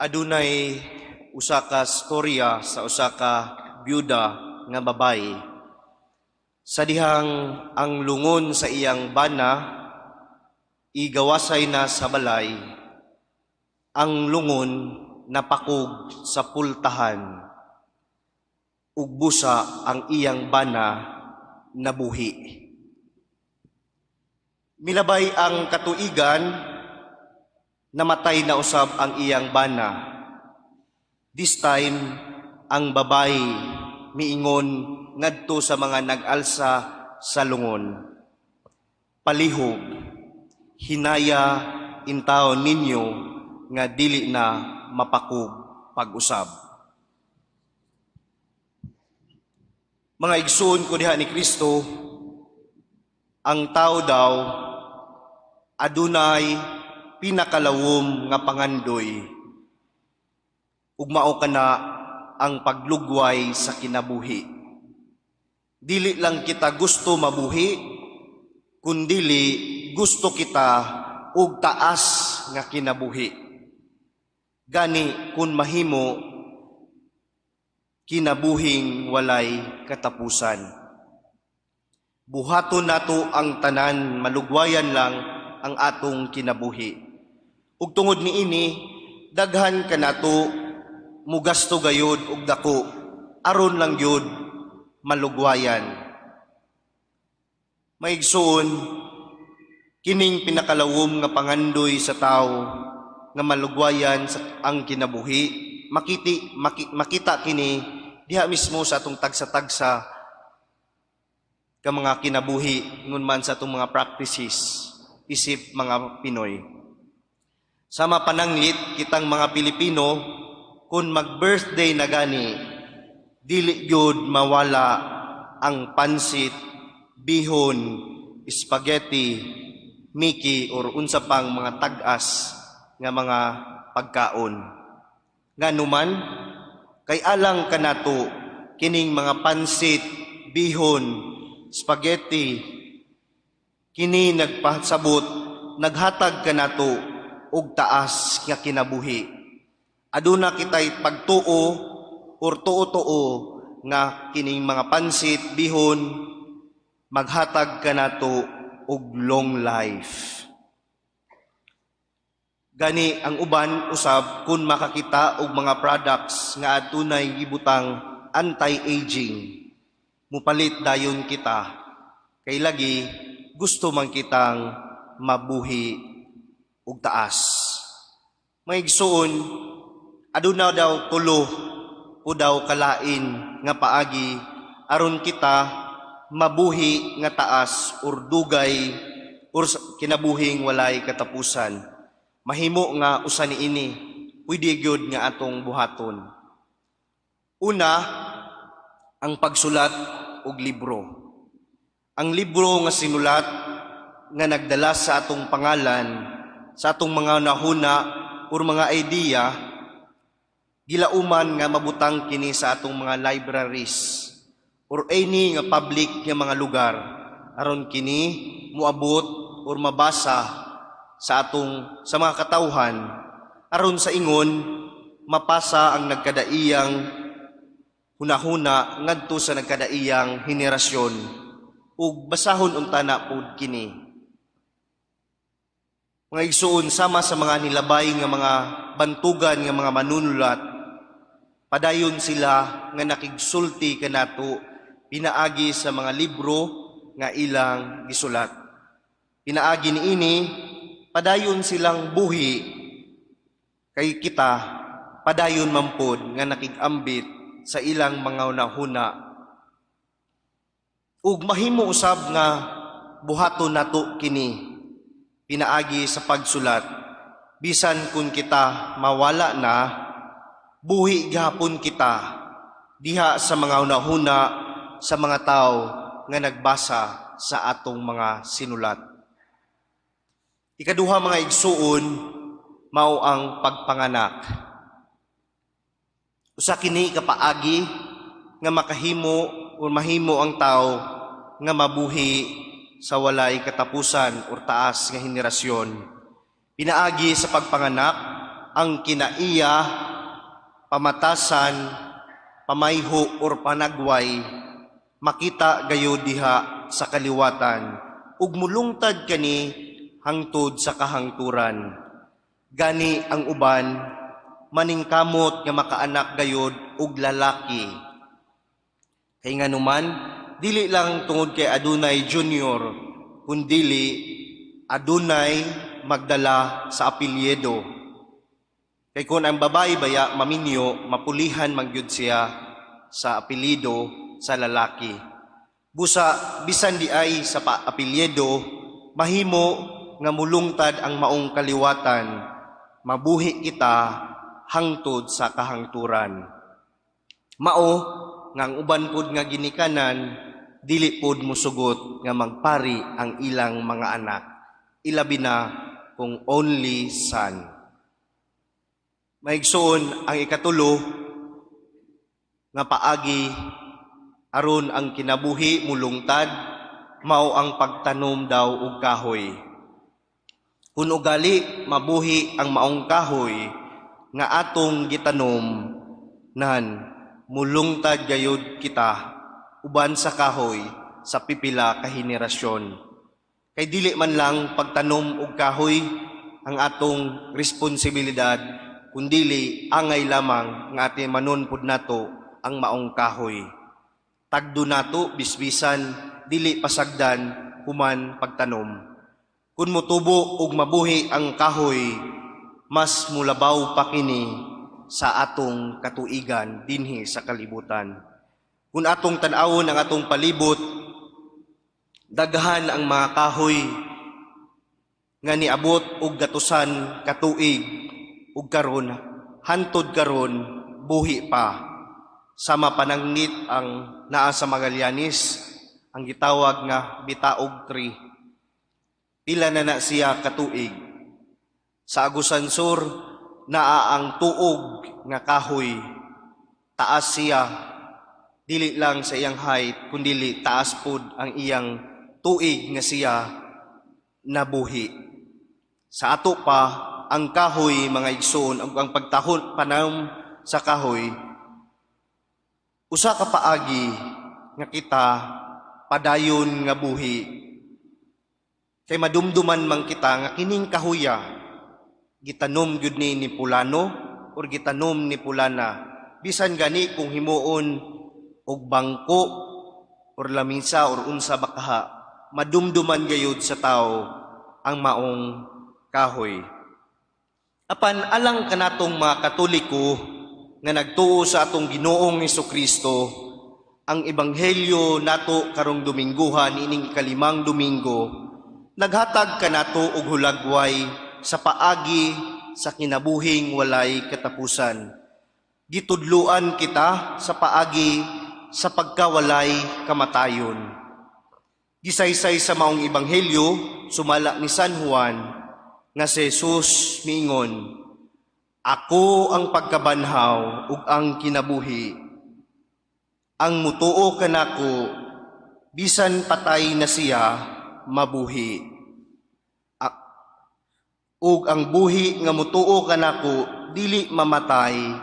Adunay usa ka storya sa usa ka byuda nga babayi. Sa dihang ang lungon sa iyang bana igawasay na sa balay, ang lungon napakog sa pultahan ug busa ang iyang bana nabuhi. Milabay ang katuigan, namatay na usab ang iyang bana. This time, ang babae miingon ngadto sa mga nag-alsa sa lungon. Palihog, hinaya intaon ninyo nga dili na mapakog pag-usab. Mga igsoon ko diha ni Kristo, ang tao daw adunay pinakalawom nga pangandoy ug mao kana ang paglugway sa kinabuhi. Dili lang kita gusto mabuhi, kundili gusto kita og taas nga kinabuhi. Gani kun mahimo kinabuhing walay katapusan. Buhaton nato ang tanan, malugwayan lang ang atong kinabuhi. Ug tungod niini, daghan kanato mugasto gayud og dako aron lang yud malugwayan. Maigsoon, kining pinakalawom nga pangandoy sa tao nga malugwayan sa ang kinabuhi, makita kini diha mismo sa atong tagsa-tagsa ka mga kinabuhi ngun man sa atong mga practices isip mga Pinoy. Sama pananglit kitang mga Pilipino, kung mag-birthday na gani, dili gyud mawala ang pansit, bihon, spaghetti, miki or unsa pang mga tag-as nga mga pagkaon. Nganuman kay alang kanato kining mga pansit, bihon, spaghetti, kini nagpasabot, naghatag kanato og taas nga kinabuhi. Aduna kitay pagtuo or tuo-tuo nga kining mga pansit, bihon, maghatag kanato og long life. Gani ang uban usab kun makakita og mga products nga adunay gibutang anti-aging, mupalit dayon kita kay lagi gusto man kitang mabuhi ug taas. Maigsoon, aduna daw tulo o daw kalain nga paagi aron kita mabuhi nga taas or dugay or kinabuhing walay katapusan. Mahimo nga usa niini, pwede gyud nga atong buhaton. Una, ang pagsulat og libro. Ang libro nga sinulat nga nagdala sa atong pangalan, sa atong mga nahuna or mga idea, gilauman nga mabutang kini sa atong mga libraries or any nga public nga mga lugar aron kini moabot or mabasa sa mga katawhan aron sa ingon mapasa ang nagkadaiyang hunahuna ngadto sa nagkadaiyang henerasyon ug basahon unta na pud kini. Mga igsoon, sama sa mga nilabay nga mga bantugan nga mga manunulat, padayon sila nga nakigsulti kanato pinaagi sa mga libro nga ilang gisulat. Pinaagi niini, padayon silang buhi kay kita, padayon mampod nga nakigambit sa ilang mga unahuna. Ug mahimo usab nga buhaton nato kini pinaagi sa pagsulat, bisan kun kita mawala na, buhi gihapon kita diha sa mga unahuna sa mga tao nga nagbasa sa atong mga sinulat. Ikaduha mga igsuon, mao ang pagpanganak. Usa kini kapaagi nga makahimo o mahimo ang tao nga mabuhi sa walay katapusan o taas nga henerasyon. Pinaagi sa pagpanganak, ang kinaiya, pamatasan, pamayho or panagway, makita gayo diha sa kaliwatan, ug mulungtad kani hangtod sa kahangturan. Gani ang uban, maningkamot nga makaanak gayod ug lalaki. Kay nga numan, dili lang tungod kay adunay junior, kundili adunay magdala sa apelyido. Kay kung ang babae baya maminyo, mapulihan magyud siya sa apelyido sa lalaki. Busa, bisan di ay sa apelyido, mahimo nga mulungtad ang maong kaliwatan, mabuhi kita hangtod sa kahangturan. Mao, nga ang uban pod nga ginikanan, dili pod musugot nga magpari ang ilang mga anak, ilabi na kung only son. Maigsoon ang ikatulo nga paagi aron ang kinabuhi mulungtad, mao ang pagtanom daw og kahoy. Kun ugali mabuhi ang maong kahoy nga atong gitanom, nan mulungtad gayud kita uban sa kahoy sa pipila ka henerasyon. Kay dili man lang pagtanom og kahoy ang atong responsibilidad, kundili angay lamang nga ating manunpod nato ang maong kahoy. Tagdo nato bisbisan, dili pasagdan human pagtanom. Kun motubo ug mabuhi ang kahoy, mas mulabaw pa kini sa atong katuigan dinhi sa kalibutan. Kun atong tan-awon ang atong palibot, daghan ang mga kahoy nga niabot og gatusan katuig, ug karon hantod karon buhi pa. Sama panangnit ang naa sa Magallanes, ang gitawag nga bitaog tree. Pila na siya katuig. Sa Agusan Sur, naa ang tuog nga kahoy. Taas siya, dili lang sa iyang height, kundili taas pod ang iyang tuig nga siya nabuhi. Sa ato pa, ang kahoy, mga igsoon, ang pagtahon panahon sa kahoy, usa ka paagi nga kita padayon nga buhi. Kay madumduman man kita nga kining kahuya, gitanom gyud ni Pulano or gitanom ni Pulana. Bisan gani kung himuon og bangko or lamisa or unsa bakaha, madumduman gayud sa tao ang maong kahoy. Apan alang kanatong mga Katoliko nga nagtuo sa atong Ginoong Hesukristo, ang ebanghelyo nato karong Domingguhan ining ikalimang Domingo, naghatag kanato og hulagway sa paagi sa kinabuhing walay katapusan. Gitudluan kita sa paagi sa pagkawalay kamatayon. Gisaysay sa maong ebanghelyo sumala ni San Juan nga si Jesus miingon, "Ako ang pagkabanhaw ug ang kinabuhi. Ang mutuo kanako, bisan patay na siya, mabuhi. Ug ang buhi nga mutuo kanako, dili mamatay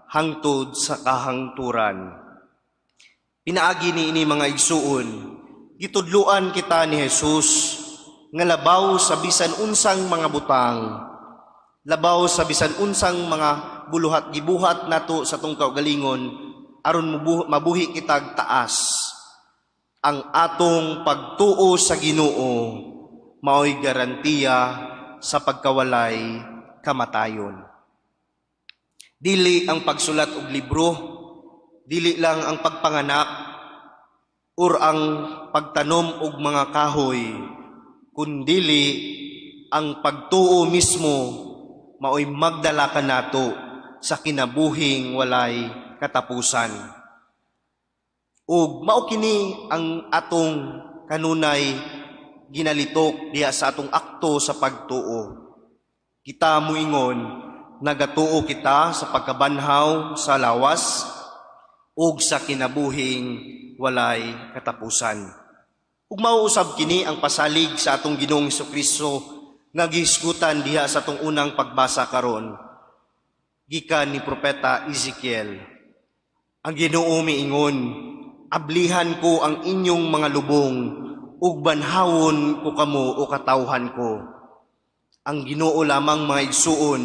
hangtod sa kahangturan." Pinaagi ni mga igsuon, gitudluan kita ni Jesus nga labaw sa bisan unsang mga butang, labaw sa bisan unsang mga buluhat gibuhat nato sa tong kaugalingon aron mabuhi kitag taas. Ang atong pagtuo sa Ginoo mao'y garantiya sa pagkawalay kamatayon. Dili ang pagsulat og libro, dili lang ang pagpanganak or ang pagtanom og mga kahoy, kundili ang pagtuo mismo mao'y magdala ka nato sa kinabuhing walay katapusan. Ug mao kini ang atong kanunay ginalitok diha sa atong akto sa pagtuo. Kita muingon, nagatuo kita sa pagkabanhaw sa lawas ug sa kinabuhing walay katapusan. Ug mauusab kini ang pasalig sa atong Ginoong Hesukristo nga gihisgutan diha sa atong unang pagbasa karon. gikan ni propeta Ezekiel. Ang Ginoo miingon, ablihan ko ang inyong mga lubong, ug banhawon ko kamo o katawhan ko. Ang Ginoo lamang mga igsuon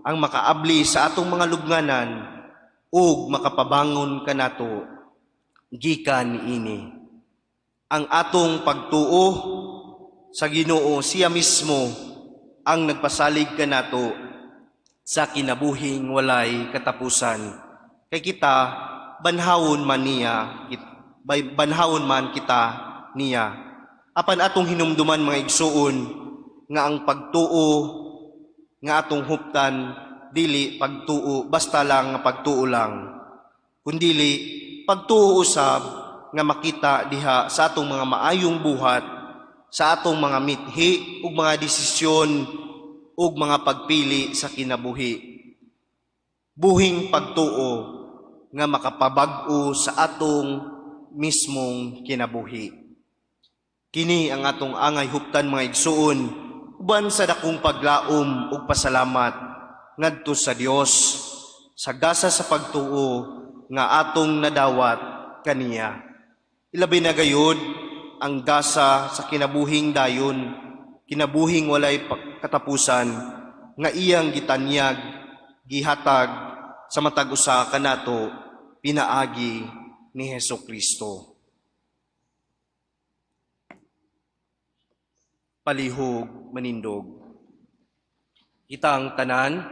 ang makaabli sa atong mga lubnganan ug makapabangon kanato gikan ini. Ang atong pagtuo sa Ginoo, siya mismo ang nagpasalig kanato sa kinabuhing walay katapusan. Kay kita banhawon man kita niya. Apan atong hinumduman mga igsuon nga ang pagtuo nga atong huptan dili pagtuo basta lang nga pagtuo lang, kundili pagtuo usab nga makita diha sa atong mga maayong buhat, sa atong mga mithi ug mga desisyon ug mga pagpili sa kinabuhi. Buhing pagtuo nga makapabag-o sa atong mismong kinabuhi. Kini ang atong angay huptan mga igsuon, uban sa dakong paglaom ug pasalamat ngadto sa Dios sa gasa sa pagtuo nga atong nadawat kaniya. Ilabi na gayud ang gasa sa kinabuhing dayon, kinabuhing walay katapusan nga iyang gitanyag, gihatag sa matag usa kanato pinaagi ni Hesukristo. Palihog manindog. Kitang tanan